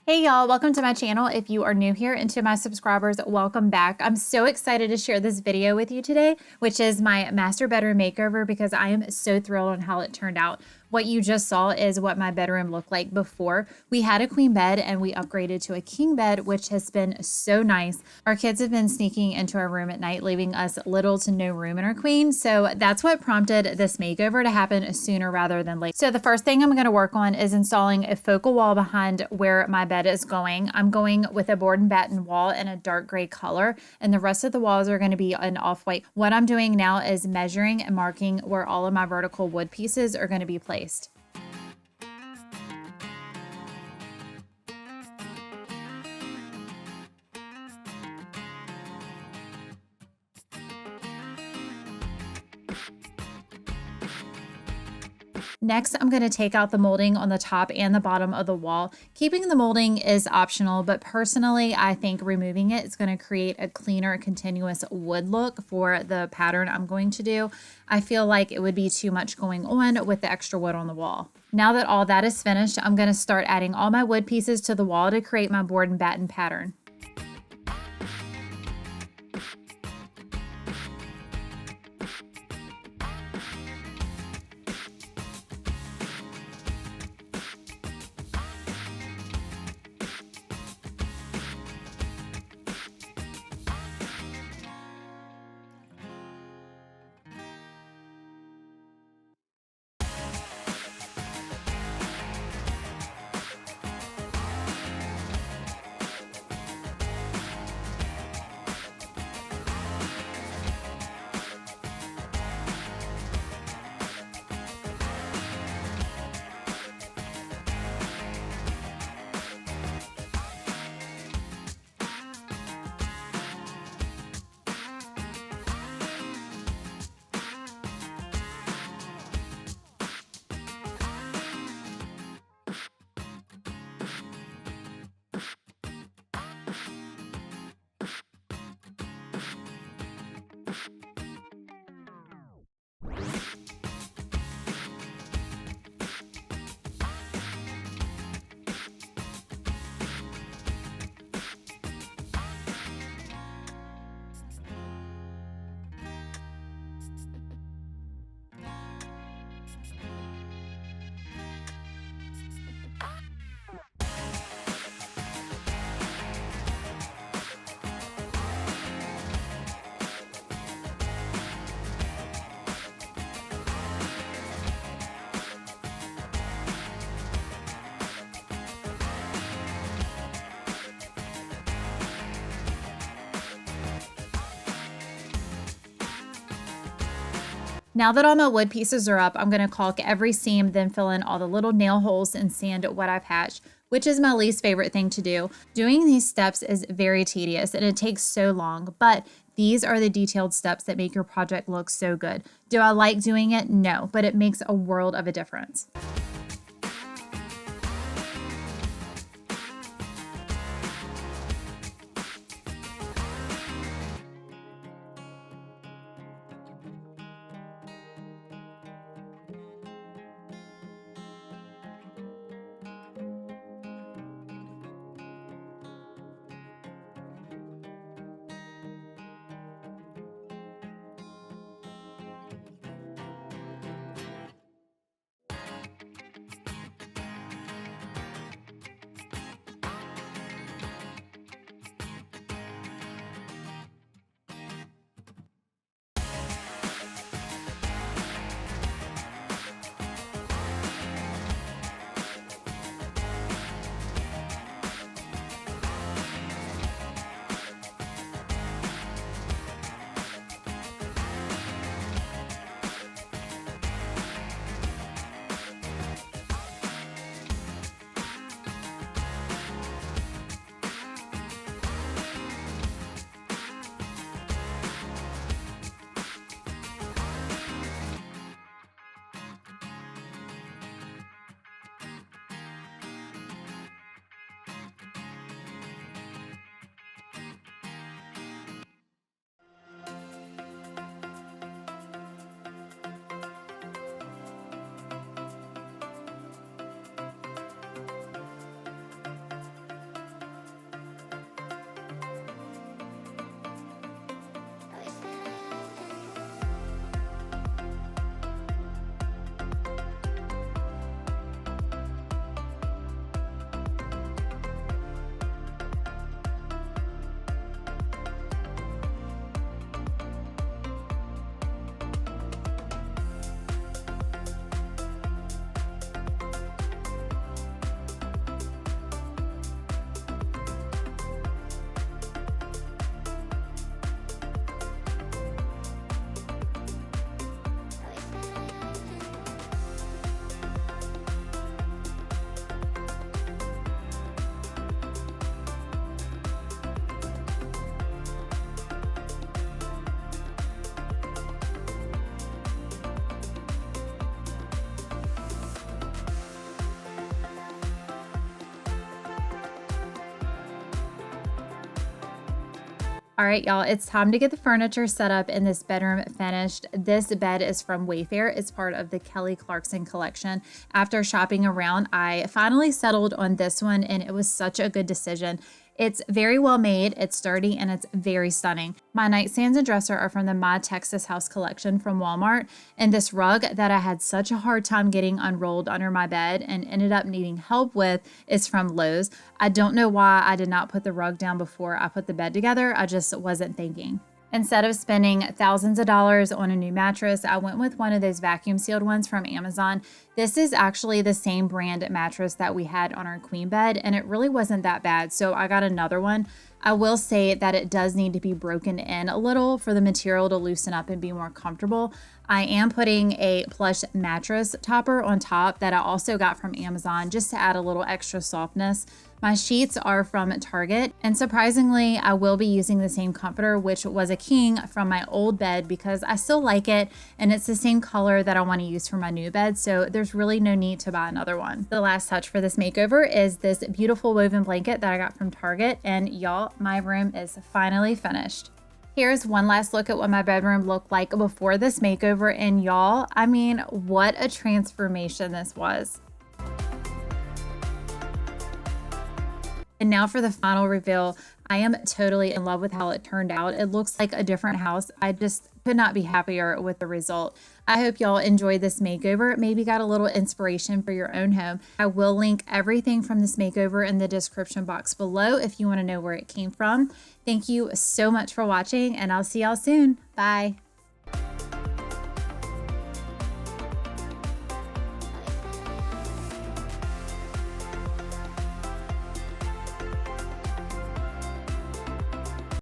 Hey y'all, welcome to my channel. If you are new here, and to my subscribers, welcome back. I'm so excited to share this video with you today, which is my master bedroom makeover, because I am so thrilled on how it turned out. What you just saw is what my bedroom looked like before. We had a queen bed and we upgraded to a king bed, which has been so nice. Our kids have been sneaking into our room at night, leaving us little to no room in our queen. So that's what prompted this makeover to happen sooner rather than later. So the first thing I'm going to work on is installing a focal wall behind where my bed is going. I'm going with a board and batten wall in a dark gray color, and the rest of the walls are going to be an off-white. What I'm doing now is measuring and marking where all of my vertical wood pieces are going to be placed. Next, I'm going to take out the molding on the top and the bottom of the wall. Keeping the molding is optional, but personally, I think removing it is going to create a cleaner, continuous wood look for the pattern I'm going to do. I feel like it would be too much going on with the extra wood on the wall. Now that all that is finished, I'm going to start adding all my wood pieces to the wall to create my board and batten pattern. Now that all my wood pieces are up, I'm going to caulk every seam, then fill in all the little nail holes and sand what I've hatched, which is my least favorite thing to do. Doing these steps is very tedious and it takes so long, but these are the detailed steps that make your project look so good. Do I like doing it? No, but it makes a world of a difference. All right, y'all, it's time to get the furniture set up in this bedroom finished. This bed is from Wayfair. It's part of the Kelly Clarkson collection. After shopping around, I finally settled on this one, and it was such a good decision. It's very well made, it's sturdy, and it's very stunning. My nightstands and dresser are from the My Texas House collection from Walmart, and this rug that I had such a hard time getting unrolled under my bed and ended up needing help with is from Lowe's. I don't know why I did not put the rug down before I put the bed together. I just wasn't thinking. Instead of spending thousands of dollars on a new mattress, I went with one of those vacuum sealed ones from Amazon. This is actually the same brand mattress that we had on our queen bed, and it really wasn't that bad, so I got another one. I will say that it does need to be broken in a little for the material to loosen up and be more comfortable. I am putting a plush mattress topper on top that I also got from Amazon just to add a little extra softness. My sheets are from Target, and surprisingly, I will be using the same comforter, which was a king from my old bed because I still like it, and it's the same color that I want to use for my new bed, so there's really no need to buy another one. The last touch for this makeover is this beautiful woven blanket that I got from Target, and y'all, my room is finally finished. Here's one last look at what my bedroom looked like before this makeover, and y'all, I mean, what a transformation this was. And now for the final reveal. I am totally in love with how it turned out. It looks like a different house. I just could not be happier with the result. I hope y'all enjoyed this makeover. Maybe got a little inspiration for your own home. I will link everything from this makeover in the description box below if you want to know where it came from. Thank you so much for watching, and I'll see y'all soon. Bye.